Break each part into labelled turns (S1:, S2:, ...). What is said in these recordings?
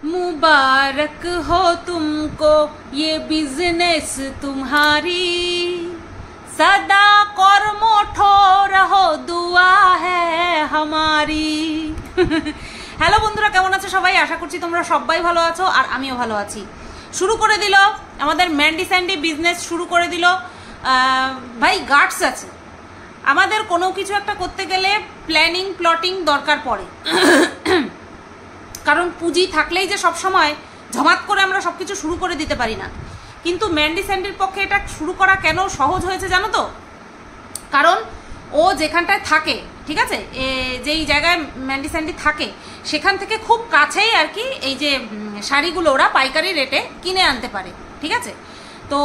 S1: मुबारक हो तुमको ये बिजनेस तुम्हारी, सदा কর্মঠো রহো দুয়া হ্যায় হামারি। হ্যালো বন্ধুরা, কেমন আছো সবাই? আশা করছি তোমরা সবাই ভালো আছো আর আমিও ভালো আছি। শুরু করে দিল আমাদের ম্যান্ডি স্যান্ডি বিজনেস, শুরু করে দিল। ভাই গার্ডস আছে, আমাদের কোনো কিছু একটা করতে গেলে প্ল্যানিং প্লটিং দরকার পড়ে। কারণ পুঁজি থাকলেই যে সব সময় ঝমাত করে আমরা সব কিছু শুরু করে দিতে পারি না। কিন্তু ম্যান্ডি স্যান্ডির পক্ষে এটা শুরু করা কেন সহজ হয়েছে জানো তো? কারণ ও যেখানটায় থাকে, ঠিক আছে, যেই জায়গায় ম্যান্ডি স্যান্ডি থাকে সেখান থেকে খুব কাছেই আর কি এই যে শাড়িগুলো ওরা পাইকারি রেটে কিনে আনতে পারে, ঠিক আছে। তো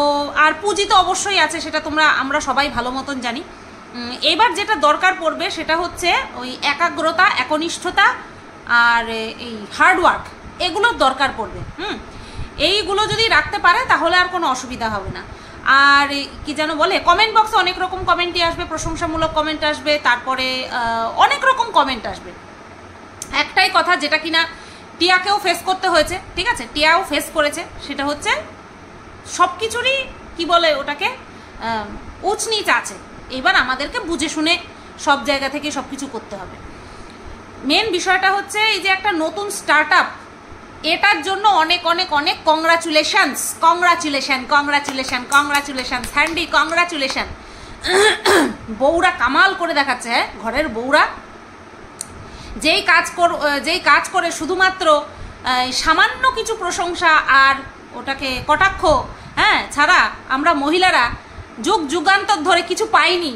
S1: আর পুঁজি তো অবশ্যই আছে, সেটা আমরা সবাই ভালো মতন জানি। এবার যেটা দরকার পড়বে সেটা হচ্ছে ওই একাগ্রতা, একনিষ্ঠতা আর এই হার্ডওয়ার্ক, এগুলোর দরকার পড়বে। এইগুলো যদি রাখতে পারে তাহলে আর কোনো অসুবিধা হবে না। আর কি যেন বলে, কমেন্ট বক্সে অনেক রকম কমেন্টই আসবে, প্রশংসামূলক কমেন্ট আসবে, তারপরে অনেক রকম কমেন্ট আসবে। একটাই কথা যেটা কিনা টিয়াকেও ফেস করতে হয়েছে, ঠিক আছে, টিয়াও ফেস করেছে, সেটা হচ্ছে সব কিছুরই কি বলে ওটাকে উঁচ নিচ আছে। এবার আমাদেরকে বুঝে শুনে সব জায়গা থেকে সব কিছু করতে হবে। মেন বিষয়টা হচ্ছে এই যে একটা নতুন স্টার্ট আপ, এটার জন্য অনেক অনেক অনেক congratulations, congratulation congratulation congratulation Sandy, congratulation. বউরা কামাল করে দেখাচ্ছে, হ্যাঁ, ঘরের বউরা যেই কাজ করে শুধুমাত্র সামান্য কিছু প্রশংসা আর ওটাকে কটাক্ষ, হ্যাঁ, ছাড়া আমরা মহিলারা যুগ যুগান্তর ধরে কিছু পাইনি।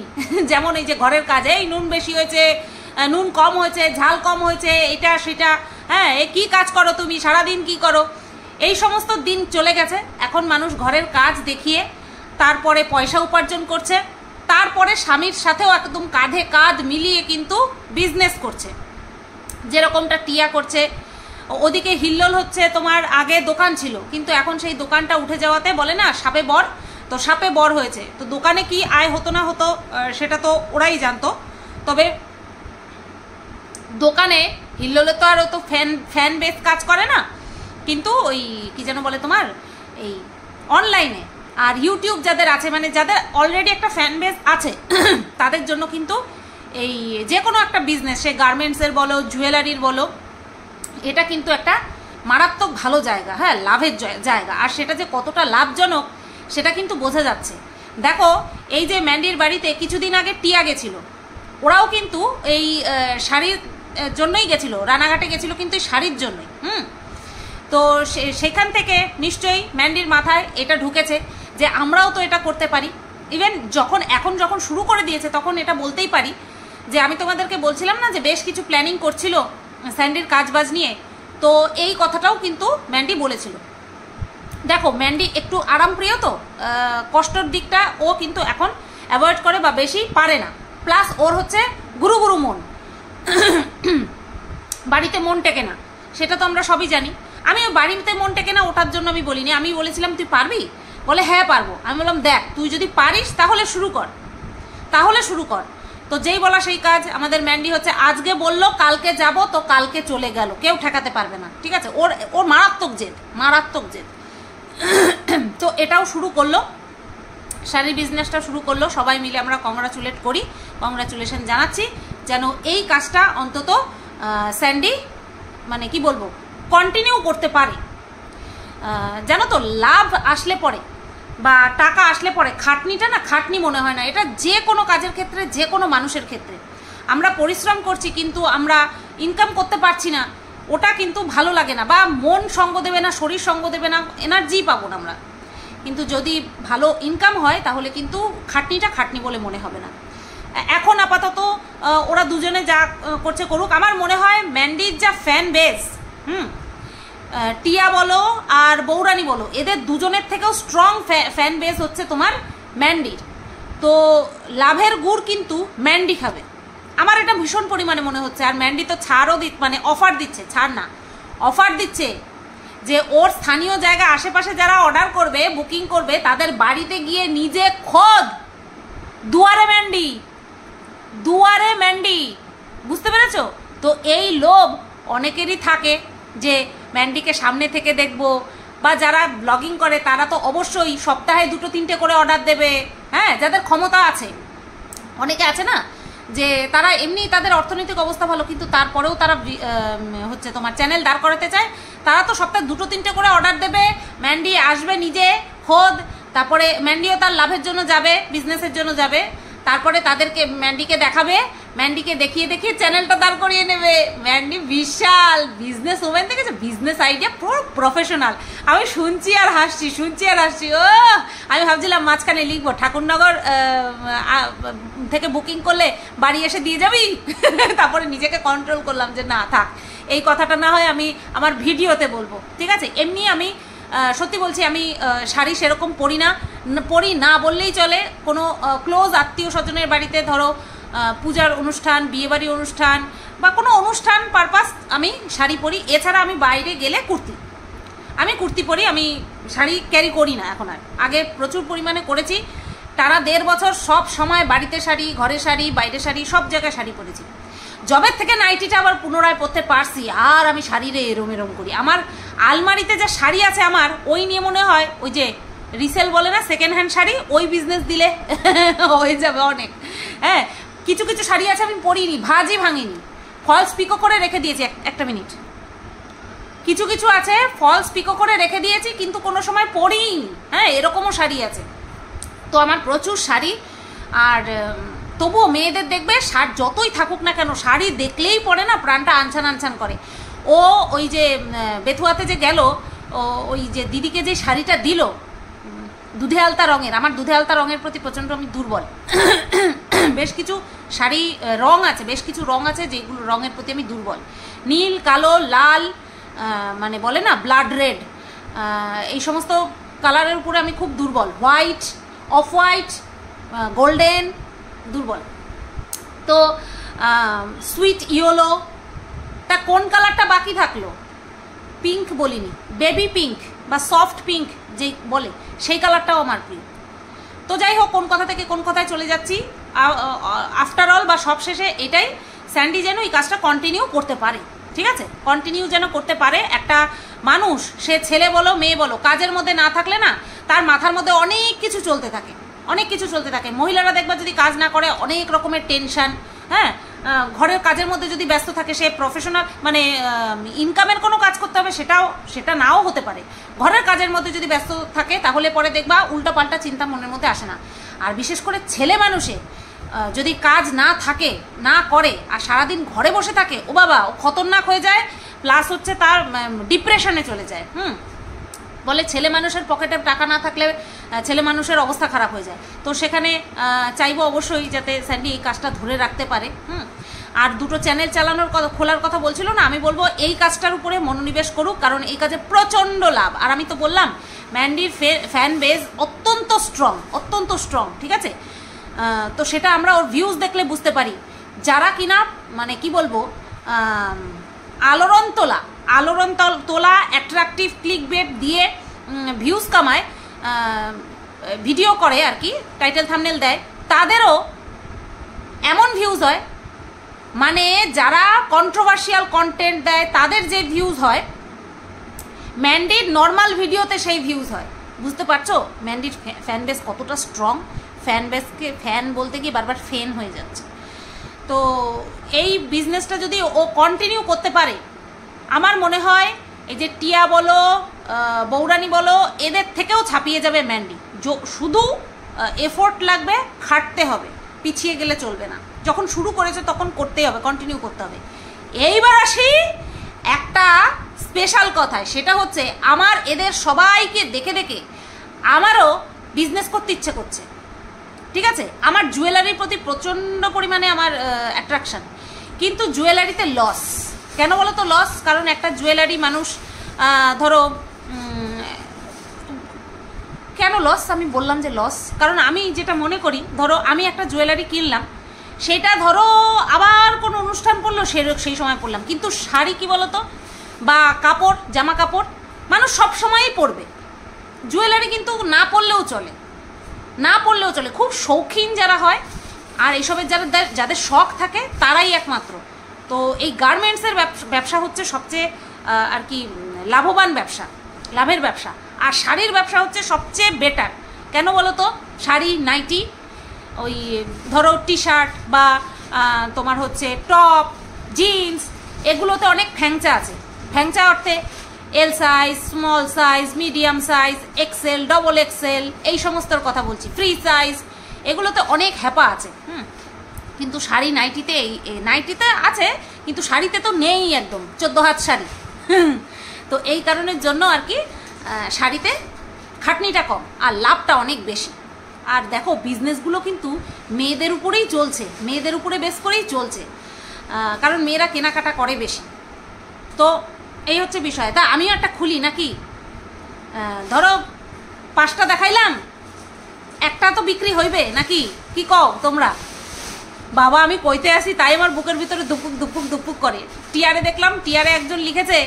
S1: যেমন এই যে ঘরের কাজ, এই নুন বেশি হয়েছে, নুন কম হয়েছে, ঝাল কম হয়েছে, এটা সেটা, হ্যাঁ, এ কী কাজ করো তুমি, সারাদিন কি করো, এই সমস্ত দিন চলে গেছে। এখন মানুষ ঘরের কাজ দেখিয়ে তারপরে পয়সা উপার্জন করছে, তারপরে স্বামীর সাথেও একদম কাঁধে কাঁধ মিলিয়ে কিন্তু বিজনেস করছে, যেরকমটা টিয়া করছে। ওদিকে হিল্লোল হচ্ছে, তোমার আগে দোকান ছিল কিন্তু এখন সেই দোকানটা উঠে যাওয়াতে বলে না সাপে বর, তো সাপে বর হয়েছে। তো দোকানে কি আয় হতো না হতো সেটা তো ওরাই জানতো। তবে দোকানে হিল্লোলে তো আর ও তো ফ্যান বেস কাজ করে না, কিন্তু ওই কি যেন বলে তোমার এই অনলাইনে আর ইউটিউব যাদের আছে, মানে যাদের অলরেডি একটা ফ্যান বেস আছে, তাদের জন্য কিন্তু এই যে কোনো একটা বিজনেস, সে গার্মেন্টসের বলো, জুয়েলারির বলো, এটা কিন্তু একটা মারাত্মক ভালো জায়গা, হ্যাঁ, লাভের জায়গা। আর সেটা যে কতটা লাভজনক সেটা কিন্তু বোঝা যাচ্ছে। দেখো এই যে ম্যান্ডির বাড়িতে কিছুদিন আগে টিয়া গেছিল, ওরাও কিন্তু এই শাড়ির জন্যই গেছিল, রানাঘাটে গেছিল কিন্তু শাড়ির জন্যই। তো সেখান থেকে নিশ্চয়ই ম্যান্ডির মাথায় এটা ঢুকেছে যে আমরাও তো এটা করতে পারি। ইভেন এখন যখন শুরু করে দিয়েছে তখন এটা বলতেই পারি যে আমি তোমাদেরকে বলছিলাম না যে বেশ কিছু প্ল্যানিং করছিল স্যান্ডির কাজবাজ নিয়ে, তো এই কথাটাও কিন্তু ম্যান্ডি বলেছিল। দেখো ম্যান্ডি একটু আরামপ্রিয়, তো কষ্টর দিকটা ও কিন্তু এখন অ্যাভয়েড করে বা বেশি পারে না। প্লাস ওর হচ্ছে গুরু গুরু মন, বাড়িতে মন টেকে না, সেটা তো আমরা সবই জানি। আমি বাড়িতে মন টেকে না ওটার জন্য আমি বলিনি, আমি বলেছিলাম তুই পারবি, বলে হ্যাঁ পারবো। আমি বললাম দেখ তুই যদি পারিস তাহলে শুরু কর। তো যেই বলা সেই কাজ। আমাদের ম্যান্ডি হচ্ছে আজকে বললো কালকে যাব, তো কালকে চলে গেল, কেউ ঠেকাতে পারবে না, ঠিক আছে। ওর মারাত্মক জেদ। তো এটাও শুরু করলো, শাড়ির বিজনেসটা শুরু করলো। সবাই মিলে আমরা কংগ্রাচুলেশন জানাচ্ছি, যেন এই কাজটা অন্তত স্যান্ডি মানে কি বলবো কন্টিনিউ করতে পারে। জানো তো লাভ আসলে পরে বা টাকা আসলে পরে খাটনিটা না খাটনি মনে হয় না। এটা যে কোনো কাজের ক্ষেত্রে, যে কোনো মানুষের ক্ষেত্রে আমরা পরিশ্রম করছি কিন্তু আমরা ইনকাম করতে পারছি না, ওটা কিন্তু ভালো লাগে না, বা মন সঙ্গ দেবে না, শরীর সঙ্গ দেবে না, এনার্জি পাবো না আমরা। কিন্তু যদি ভালো ইনকাম হয় তাহলে কিন্তু খাটনিটা খাটনি বলে মনে হবে না। এখন আপাতত ওরা দুজনে যা করছে করুক। আমার মনে হয় ম্যান্ডির যা ফ্যান বেস, টিয়া বলো আর বৌরানী বলো, এদের দুজনের থেকেও স্ট্রং ফ্যান বেস হচ্ছে তোমার ম্যান্ডির। তো লাভের গুড় কিন্তু ম্যান্ডি খাবে, আমার এটা ভীষণ পরিমাণে মনে হচ্ছে। আর ম্যান্ডি তো ছাড়ও মানে অফার দিচ্ছে, ছাড় না, অফার দিচ্ছে যে ওর স্থানীয় জায়গা আশেপাশে যারা অর্ডার করবে, বুকিং করবে, তাদের বাড়িতে গিয়ে নিজে খোদ দুয়ারে ম্যান্ডি, বুঝতে পেরেছো? তো এই লোভ অনেকেরই থাকে, যে ম্যান্ডিকে সামনে থেকে দেখবো, বা যারা ব্লগিং করে তারা তো অবশ্যই সপ্তাহে 2-3টে করে অর্ডার দেবে, হ্যাঁ, যাদের ক্ষমতা আছে। অনেকে আছে না যে তারা এমনি তাদের অর্থনৈতিক অবস্থা ভালো, কিন্তু তারপরেও তারা হচ্ছে তোমার চ্যানেল দাঁড় করাতে চায়, তারা তো সপ্তাহে 2-3টে করে অর্ডার দেবে, ম্যান্ডি আসবে নিজে খোদ, তারপরে ম্যান্ডিও তার লাভের জন্য যাবে, বিজনেসের জন্য যাবে, তারপরে তাদেরকে ম্যান্ডিকে দেখাবে, ম্যান্ডিকে দেখিয়ে দেখিয়ে চ্যানেলটা দাঁড় করিয়ে নেবে। ম্যান্ডি বিশাল বিজনেস ওম্যান, দেখেছে, বিজনেস আইডিয়া পুরো প্রফেশনাল। আমি শুনছি আর হাসছি, ও আমি ভাবছিলাম মাঝখানে লিখবো ঠাকুরনগর থেকে বুকিং করলে বাড়ি এসে দিয়ে যাবি তারপরে নিজেকে কন্ট্রোল করলাম যে না থাক, এই কথাটা না হয় আমি আমার ভিডিওতে বলবো, ঠিক আছে। এমনি আমি সত্যি বলছি, আমি শাড়ি সেরকম পরি না বললেই চলে। কোনো ক্লোজ আত্মীয় স্বজনের বাড়িতে ধরো পূজার অনুষ্ঠান, বিয়েবাড়ি অনুষ্ঠান বা কোনো অনুষ্ঠান পারপাস আমি শাড়ি পরি। এছাড়া আমি বাইরে গেলে কুর্তি পরি, আমি শাড়ি ক্যারি করি না এখন আর। আগে প্রচুর পরিমাণে করেছি, টানা 1.5 বছর সব সময় বাড়িতে শাড়ি, ঘরে শাড়ি, বাইরে শাড়ি, সব জায়গায় শাড়ি পরেছি। জবের থেকে নাইটিটা আবার পুনরায় পরতে পারছি, আর আমি শাড়িরে এরম করি। আমার আলমারিতে যে শাড়ি আছে আমার, ওই নিয়ে মনে হয় ওই যে রিসেল বলে না, সেকেন্ড হ্যান্ড শাড়ি, ওই বিজনেস দিলে হয়ে যাবে অনেক। হ্যাঁ, কিছু কিছু শাড়ি আছে আমি পরিনি, ভাঙিনি, ফলস পিকো করে রেখে দিয়েছি। একটা মিনিট। কিছু কিছু আছে ফলস পিকো করে রেখে দিয়েছি, কিন্তু কোনো সময় পরিনি। হ্যাঁ, এরকমও শাড়ি আছে। তো আমার প্রচুর শাড়ি। আর তবুও মেয়েদের দেখবে শাড়ি যতই থাকুক না কেন, শাড়ি দেখলেই পরে না প্রাণটা আনছান করে। ও ওই যে বেথুয়াতে যে গেল, ওই যে দিদিকে যে শাড়িটা দিল দুধে আলতা রঙের, আমার দুধে আলতা রঙের প্রতি প্রচণ্ড আমি দুর্বল। বেশ কিছু শাড়ি রং আছে, যেগুলো রঙের প্রতি আমি দুর্বল। নীল, কালো, লাল, মানে বলে না ব্লাড রেড, এই সমস্ত কালারের উপরে আমি খুব দুর্বল। হোয়াইট, অফ হোয়াইট, গোল্ডেন, দুর্বল। তো সুইট ইয়েলো, তা কোন কালারটা বাকি থাকলো? পিঙ্ক বলিনি, বেবি পিঙ্ক বা সফট পিঙ্ক যে বলে, সেই কালারটাও আমার প্রিয়। তো যাই হোক, কোন কথা থেকে কোন কথায় চলে যাচ্ছি। আফটার অল বা সবশেষে এটাই, স্যান্ডি যেন এই কাজটা কন্টিনিউ করতে পারে, ঠিক আছে, কন্টিনিউ যেন করতে পারে। একটা মানুষ, সে ছেলে বলো মেয়ে বলো, কাজের মধ্যে না থাকলে না তার মাথার মধ্যে অনেক কিছু চলতে থাকে। মহিলারা দেখবা যদি কাজ না করে অনেক রকমের টেনশন, হ্যাঁ, ঘরের কাজের মধ্যে যদি ব্যস্ত থাকে, সে প্রফেশনাল মানে ইনকামের কোনো কাজ করতে হবে, সেটা নাও হতে পারে। ঘরের কাজের মধ্যে যদি ব্যস্ত থাকে, তাহলে পরে দেখবা উল্টোপাল্টা চিন্তা মনের মধ্যে আসে না। আর বিশেষ করে ছেলে মানুষে যদি কাজ না থাকে, না করে, আর সারাদিন ঘরে বসে থাকে, ও বাবা, ও খতরনাক হয়ে যায়। প্লাস হচ্ছে তার ডিপ্রেশনে চলে যায়। বলে ছেলে মানুষের পকেটে টাকা না থাকলে ছেলে মানুষের অবস্থা খারাপ হয়ে যায়। তো সেখানে চাইবো অবশ্যই যাতে স্যান্ডি এই কাজটা ধরে রাখতে পারে। আর 2টো চ্যানেল খোলার কথা বলছিল না, আমি বলবো এই কাজটার উপরে মনোনিবেশ করুক, কারণ এই কাজে প্রচণ্ড লাভ। আর আমি তো বললাম ম্যান্ডির ফ্যান বেজ অত্যন্ত স্ট্রং, ঠিক আছে। তো সেটা আমরা ওর ভিউজ দেখলে বুঝতে পারি। যারা কিনা মানে কি বলবো, আলোড়ন তোলা অ্যাট্রাকটিভ ক্লিক বেট দিয়ে ভিউজ কামায়, ভিডিও করে আর কি, টাইটেল থাম্বনেল দেয়, তাদেরও এমন ভিউজ হয়, মানে যারা কন্ট্রোভার্সিয়াল কন্টেন্ট দেয় তাদের যে ভিউজ হয়, ম্যান্ডির নর্মাল ভিডিওতে সেই ভিউজ হয়। বুঝতে পারছো ম্যান্ডির ফ্যান বেস কতটা স্ট্রং? ফ্যান বেসকে ফ্যান বলতে গিয়ে বারবার ফেন হয়ে যাচ্ছে। তো এই বিজনেসটা যদি ও কন্টিনিউ করতে পারে, আমার মনে হয় এই যে টিয়া বলো, বৌরানি বলো, এদের থেকেও ছাপিয়ে যাবে ম্যান্ডি। শুধু এফোর্ট লাগবে, খাটতে হবে, পিছিয়ে গেলে চলবে না। যখন শুরু করেছে তখন করতেই হবে, কন্টিনিউ করতে হবে। এইবার আসি একটা স্পেশাল কথায়, সেটা হচ্ছে আমার এদের সবাইকে দেখে দেখে আমারও বিজনেস করতে ইচ্ছে করছে, ঠিক আছে। আমার জুয়েলারির প্রতি প্রচণ্ড পরিমাণে আমার অ্যাট্রাকশান, কিন্তু জুয়েলারিতে লস। কেন বলো তো লস? কারণ একটা জুয়েলারি মানুষ ধরো, কেন লস আমি বললাম যে লস, কারণ আমি যেটা মনে করি, ধরো আমি একটা জুয়েলারি কিনলাম, সেটা ধরো আবার কোনো অনুষ্ঠান পড়লো সেই সময় পড়লাম, কিন্তু শাড়ি কি বলো তো, বা কাপড়, জামা কাপড় মানুষ সব সময়ই পরবে। জুয়েলারি কিন্তু না পরলেও চলে, খুব শৌখিন যারা হয় আর এইসবের যাদের শখ থাকে তারাই একমাত্র। তো এই গার্মেন্টসের ব্যবসা হচ্ছে সবচেয়ে আর কি লাভবান ব্যবসা, লাভের ব্যবসা। আর শাড়ির ব্যবসা হচ্ছে সবচেয়ে বেটার। কেন বলো তো? শাড়ি, নাইটি, ওই ধরো টি শার্ট বা তোমার হচ্ছে টপ, জিন্স, এগুলোতে অনেক ফ্যাংচা আছে। ফ্যাংচা অর্থে L size, small size, medium size, XL, double XL, এই সমস্তর কথা বলছি, ফ্রি সাইজ, এগুলোতে অনেক হ্যাপা আছে। কিন্তু শাড়ি, নাইটিতে, নাইটিতে আছে কিন্তু শাড়িতে তো নেই, একদম 14 হাত শাড়ি। তো এই কারণের জন্য আর কি শাড়িতে খাটনিটা কম আর লাভটা অনেক বেশি। আর দেখো বিজনেসগুলো কিন্তু মেয়েদের উপরেই চলছে, মেয়েদের উপরে বেশ করেই চলছে, কারণ মেয়েরা কেনাকাটা করে বেশি। তো এই হচ্ছে বিষয়। তা আমিও একটা খুলি নাকি? ধরো 5টা দেখাইলাম, একটা তো বিক্রি হইবে নাকি? কি কও তোমরা? বাবা আমি কইতে আসি তাই আমার বুকের ভিতরে দুপুক দুপুক দুপুক করে। টিয়ারে দেখলাম, টিয়ারে একজন লিখেছে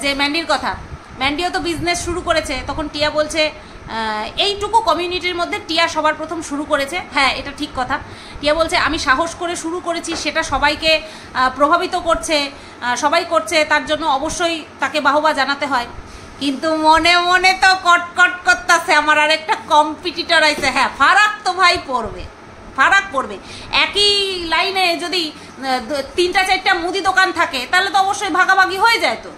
S1: যে ম্যান্ডির কথা, ম্যান্ডিও তো বিজনেস শুরু করেছে। তখন টিয়া বলছে এইটুকু কমিউনিটির মধ্যে টিয়া সবার প্রথম শুরু করেছে। হ্যাঁ, এটা ঠিক কথা। টিয়া বলছে আমি সাহস করে শুরু করেছি, সেটা সবাইকে প্রভাবিত করছে, সবাই করছে, তার জন্য অবশ্যই তাকে বাহবা জানাতে হয়। কিন্তু মনে মনে তো কটকট করতেছে আমার আর একটা কম্পিটিটর আইছে। হ্যাঁ, ফারাক তো ভাই পড়বে, ফারাক পড়বে। একই লাইনে যদি 3-4টা মুদি দোকান থাকে তাহলে তো অবশ্যই ভাগাভাগি হয়ে যায়, তো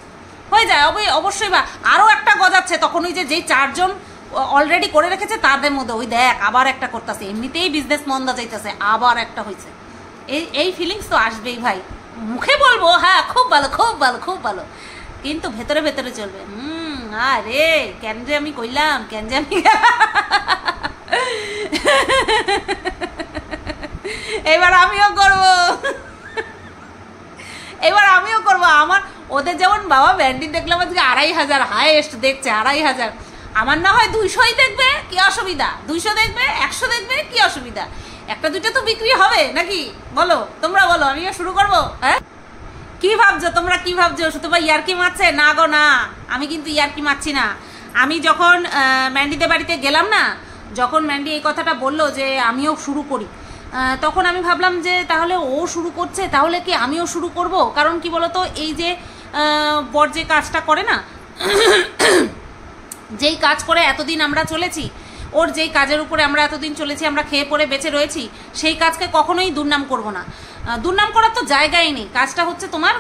S1: হয়ে যায় অবশ্যই। বা আরও একটা গজাচ্ছে তখন, ওই যে যেই 4 জন অলরেডি করে রেখেছে তাদের মধ্যে ওই দেখ আবার একটা করতেছে, এমনিতেই বিজনেস মন্দা যাইতেছে, আবার একটা হয়েছে। এই ফিলিংস তো আসবেই ভাই। মুখে বলবো হ্যাঁ খুব ভালো, খুব ভালো, খুব ভালো, কিন্তু ভেতরে ভেতরে চলবে আরে কেন যে আমি কইলাম, কেন যে আমি এবার আমিও করবো, এবার আমিও করবো। আমার ওদের যেমন বাবা ব্যান্ডিন দেখলাম আজকে 2500 হাইয়েস্ট দেখছে, 2500। আমার না হয় 200ই দেখবে, কি অসুবিধা? 200 দেখবে, 100 দেখবে, কি অসুবিধা? 1-2টা তো বিক্রি হবে নাকি? বলো তোমরা, বলো আমিও শুরু করবো। হ্যাঁ, কি ভাবছো তোমরা? কি ভাবছো? শুধু বা ইয়ার্কি মারছে? না গো না, আমি কিন্তু ইয়ার্কি মারছি না। আমি যখন ম্যান্ডিদের বাড়িতে গেলাম না, যখন ম্যান্ডি এই কথাটা বললো যে আমিও শুরু করি, তখন আমি ভাবলাম যে তাহলে ও শুরু করছে, তাহলে কি আমিও শুরু করব। কারণ কি বলতো, এই যে বর যে কাজটা করে না, যেই কাজ করে এতদিন আমরা চলেছি, ওর যেই কাজের উপরে আমরা এতদিন চলেছি, আমরা খেয়ে পড়ে বেঁচে রয়েছি, সেই কাজকে কখনোই দুর্নাম করব না। দুর্নাম করার তো জায়গাই নেই। কাজটা হচ্ছে তোমার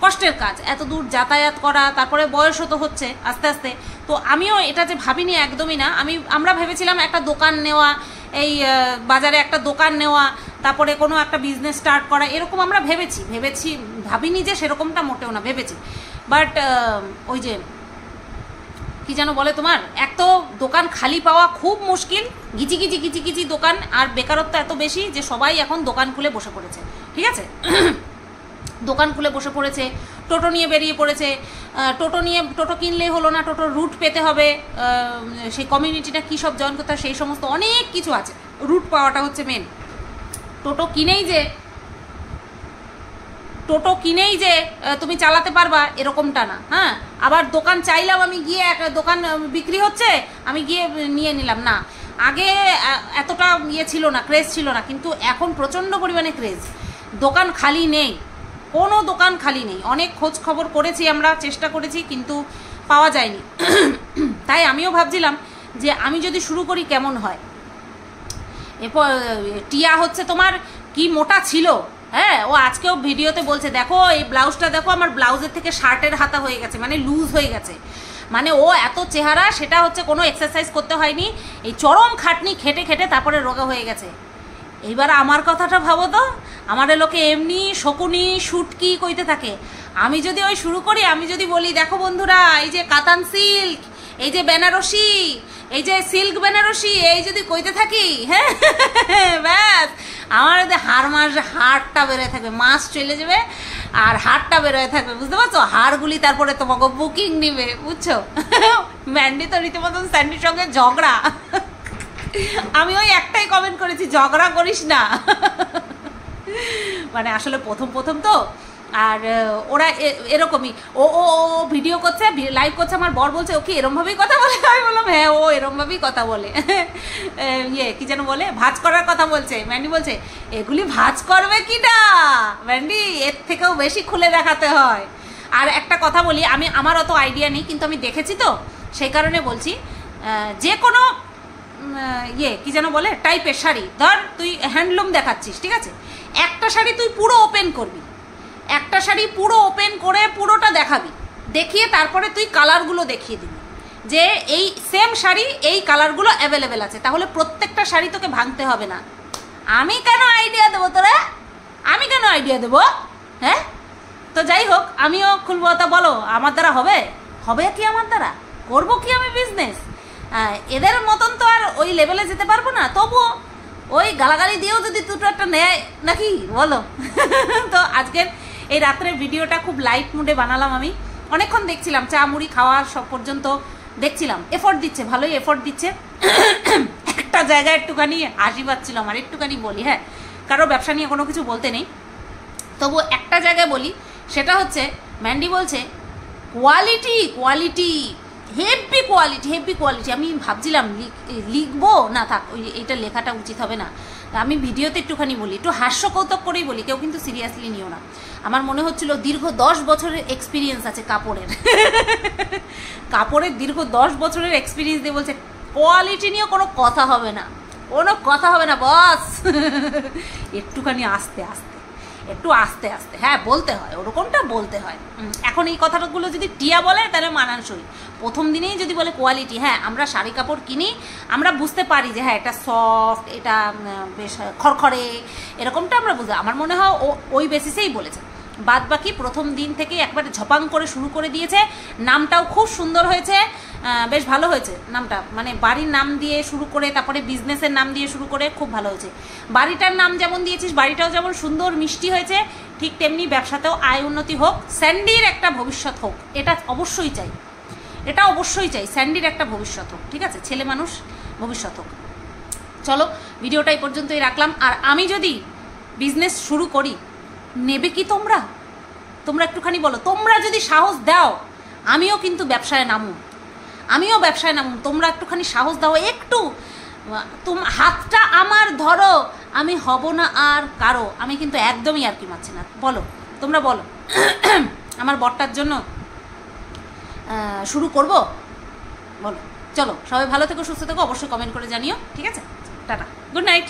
S1: কষ্টের কাজ, এত দূর যাতায়াত করা, তারপরে বয়সও তো হচ্ছে আস্তে আস্তে। তো আমিও এটা যে ভাবিনি, একদমই না। আমরা ভেবেছিলাম একটা দোকান নেওয়া, এই বাজারে একটা দোকান নেওয়া, তারপরে কোনো একটা বিজনেস স্টার্ট করা, এরকম আমরা ভেবেছি, ভাবিনি যে সেরকমটা মোটেও না, ভেবেছি। বাট ওই যে কি যেন বলে তোমার, এক তো দোকান খালি পাওয়া খুব মুশকিল, গিচি দোকান, আর বেকারত্ব এত বেশি যে সবাই এখন দোকান খুলে বসে পড়েছে। ঠিক আছে, দোকান খুলে বসে পড়েছে, টোটো নিয়ে বেরিয়ে পড়েছে। টোটো কিনলেই হলো না, টোটোর রুট পেতে হবে, সেই কমিউনিটিটা কী সব জয়েন করতে হয়, সেই সমস্ত অনেক কিছু আছে। রুট পাওয়াটা হচ্ছে মেন। টোটো কিনেই যে তুমি চালাতে পারবা এরকমটা না। হ্যাঁ, আবার দোকান চাইলাম আমি গিয়ে, একটা দোকান বিক্রি হচ্ছে আমি গিয়ে নিয়ে নিলাম না। আগে এতটা ছিল না, ক্রেজ ছিল না, কিন্তু এখন প্রচণ্ড পরিমাণে ক্রেজ। দোকান খালি নেই, কোনো দোকান খালি নেই। অনেক খোঁজ খবর করেছি আমরা, চেষ্টা করেছি, কিন্তু পাওয়া যায়নি। তাই আমিও ভাবছিলাম যে আমি যদি শুরু করি কেমন হয়। এরপর টিয়া হচ্ছে তোমার কি মোটা ছিল। হ্যাঁ, ও আজকেও ভিডিওতে বলছে দেখো এই ব্লাউজটা দেখো, আমার ব্লাউজের থেকে শার্টের হাতা হয়ে গেছে, মানে লুজ হয়ে গেছে। মানে ও এত চেহারা, সেটা হচ্ছে কোনো এক্সারসাইজ করতে হয়নি, এই চরম খাটনি খেটে খেটে তারপরে রোগা হয়ে গেছে। এইবার আমার কথাটা ভাবো তো, আমাদের লোকে এমনি শকুনি শুটকি কইতে থাকে। আমি যদি ওই শুরু করি, আমি যদি বলি দেখো বন্ধুরা, এই যে কাতান সিল্ক, এই যে বেনারসি, এই যে সিল্ক বেনারসি, এই যদি কইতে থাকি, হ্যাঁ ব্যাস আমার হাড়টা বেরোয় থাকবে, মাস চলে যাবে আর হাড়টা বেরোয় থাকবে, বুঝতে পারছো? হাড়গুলি তারপরে তোমাকে বুকিং নিবে, বুঝছো? ম্যান্ডি তো রীতিমতন স্যান্ডির সঙ্গে ঝগড়া। আমি ওই একটাই কমেন্ট করেছি, ঝগড়া করিস না। মানে আসলে প্রথম তো, আর ওরা এরকমই, ও ভিডিও করছে, লাইভ করছে, আমার বর বলছে ও কি এরমভাবেই কথা বলে? আমি বললাম হ্যাঁ, ও এরমভাবেই কথা বলে। কি যেন বলে, ভাজ করার কথা বলছে। ম্যান্ডি বলছে এগুলি ভাজ করবে কি না ম্যান্ডি, এর থেকেও বেশি খুলে দেখাতে হয়। আর একটা কথা বলি, আমার অত আইডিয়া নেই, কিন্তু আমি দেখেছি তো সেই কারণে বলছি, যে কোনো কি যেন বলে টাইপের শাড়ি, ধর তুই হ্যান্ডলুম দেখাচ্ছিস, ঠিক আছে, একটা শাড়ি তুই পুরো ওপেন করবি, একটা শাড়ি পুরো ওপেন করে পুরোটা দেখাবি, দেখিয়ে তারপরে তুই কালারগুলো দেখিয়ে দিবি যে এই সেম শাড়ি এই কালারগুলো অ্যাভেলেবেল আছে, তাহলে প্রত্যেকটা শাড়ি তোকে ভাঙতে হবে না। আমি কেন আইডিয়া দেবো তোরা, আমি কেন আইডিয়া দেবো? হ্যাঁ, তো যাই হোক, আমিও খুলবো। তা বলো, আমার দ্বারা হবে? হবে কি আমার দ্বারা? করবো কি আমি বিজনেস? এদের মতন তো আর ওই লেভেলে যেতে পারবো না, তবুও ওই গালাগালি দিয়েও যদি দুটো একটা নেয় নাকি, বলো? তো আজকের এই রাত্রের ভিডিওটা খুব লাইট মুডে বানালাম। আমি অনেকক্ষণ দেখছিলাম, চা মুড়ি খাওয়ার সব পর্যন্ত দেখছিলাম, এফোর্ট দিচ্ছে, ভালোই এফোর্ট দিচ্ছে। একটা জায়গায় একটুখানি হাসি পাচ্ছিল আমার, একটুখানি বলি, হ্যাঁ, কারো ব্যবসা নিয়ে কোনো কিছু বলতে নেই, তবু একটা জায়গায় বলি, সেটা হচ্ছে ম্যান্ডি বলছে quality quality, heavy quality, heavy quality. আমি ভাবছিলাম লিখবো না, থাক, ওই এইটা লেখাটা উচিত হবে না, আমি ভিডিওতে একটুখানি বলি, একটু হাস্যকৌতুক করেই বলি, কেউ কিন্তু সিরিয়াসলি নিও না। আমার মনে হচ্ছিল দীর্ঘ 10 বছরের এক্সপিরিয়েন্স আছে কাপড়ের দীর্ঘ 10 বছরের এক্সপিরিয়েন্স দিয়ে বলছে কোয়ালিটি নিয়ে কোনো কথা হবে না, কোনো কথা হবে না বস। একটুখানি আস্তে আস্তে, হ্যাঁ বলতে হয়, ওরকমটা বলতে হয়। এখন এই কথাগুলো যদি টিয়া বলে তাহলে মানানসই, প্রথম দিনেই যদি বলে কোয়ালিটি, হ্যাঁ আমরা শাড়ি কাপড় কিনি, আমরা বুঝতে পারি যে হ্যাঁ এটা সফট, এটা বেশ খড়খড়ে, এরকমটা আমরা বুঝতে, আমার মনে হয় ওই বেসিসেই বলেছে। বাদ বাকি প্রথম দিন থেকে একবারে ঝপাং করে শুরু করে দিয়েছে। নামটাও খুব সুন্দর হয়েছে, বেশ ভালো হয়েছে নামটা, মানে বাড়ির নাম দিয়ে শুরু করে তারপরে বিজনেসের নাম দিয়ে শুরু করে খুব ভালো হয়েছে। বাড়িটার নাম যেমন দিয়েছিস, বাড়িটাও যেমন সুন্দর মিষ্টি হয়েছে, ঠিক তেমনি ব্যবসাতেও আয় উন্নতি হোক, স্যান্ডির একটা ভবিষ্যৎ হোক, এটা অবশ্যই চাই, এটা অবশ্যই চাই, স্যান্ডির একটা ভবিষ্যৎ হোক, ঠিক আছে, ছেলে মানুষ, ভবিষ্যৎ হোক। চলো ভিডিওটা এই পর্যন্তই রাখলাম। আর আমি যদি বিজনেস শুরু করি, নেবে কি তোমরা একটুখানি বলো, তোমরা যদি সাহস দাও আমিও কিন্তু ব্যবসায় নামুম, তোমরা একটুখানি সাহস দাও, একটু হাতটা আমার ধরো, আমি হব না আর কারো, আমি কিন্তু একদমই আর কি মারছি না, বলো তোমরা, বলো আমার বরটার জন্য শুরু করব, বলো। চলো সবাই ভালো থেকো, সুস্থ থেকো, অবশ্যই কমেন্ট করে জানিও, ঠিক আছে, টাটা, গুড নাইট।